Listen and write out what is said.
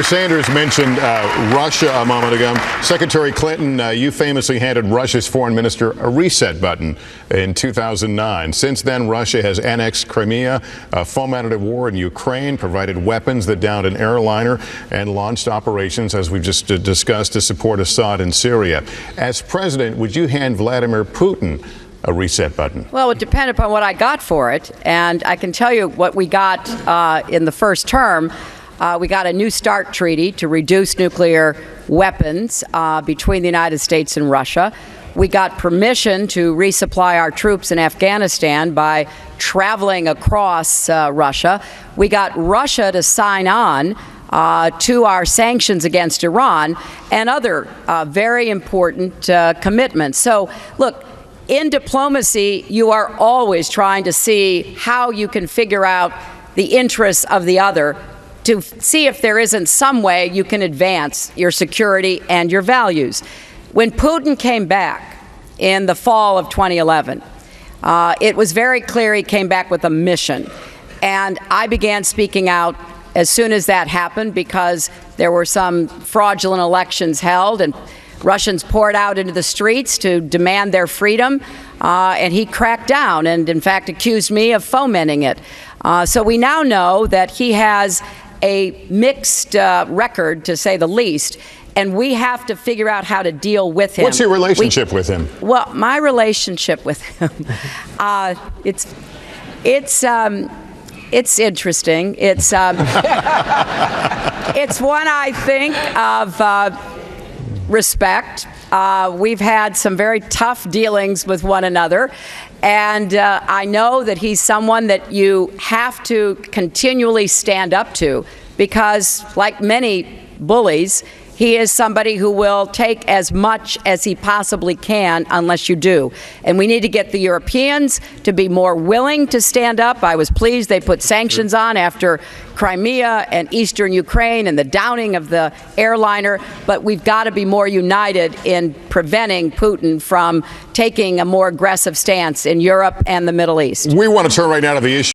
Senator Sanders mentioned Russia a moment ago. Secretary Clinton, you famously handed Russia's foreign minister a reset button in 2009. Since then, Russia has annexed Crimea, fomented a war in Ukraine, provided weapons that downed an airliner, and launched operations, as we've just discussed, to support Assad in Syria. As president, would you hand Vladimir Putin a reset button? Well, it depended upon what I got for it. And I can tell you what we got in the first term. We got a New START treaty to reduce nuclear weapons between the United States and Russia. We got permission to resupply our troops in Afghanistan by traveling across Russia. We got Russia to sign on to our sanctions against Iran and other very important commitments. So, look, in diplomacy, you are always trying to see how you can figure out the interests of the other to see if there isn't some way you can advance your security and your values. When Putin came back in the fall of 2011, it was very clear he came back with a mission. And I began speaking out as soon as that happened because there were some fraudulent elections held and Russians poured out into the streets to demand their freedom, and he cracked down and, in fact, accused me of fomenting it. So we now know that he has a mixed record, to say the least, and we have to figure out how to deal with him. What's your relationship with him? Well, my relationship with him, it's interesting. It's one, I think, of respect. We've had some very tough dealings with one another, and I know that he's someone that you have to continually stand up to because, like many bullies, he is somebody who will take as much as he possibly can unless you do. And we need to get the Europeans to be more willing to stand up. I was pleased they put sanctions on after Crimea and eastern Ukraine and the downing of the airliner. But we've got to be more united in preventing Putin from taking a more aggressive stance in Europe and the Middle East. We want to turn right now to the issue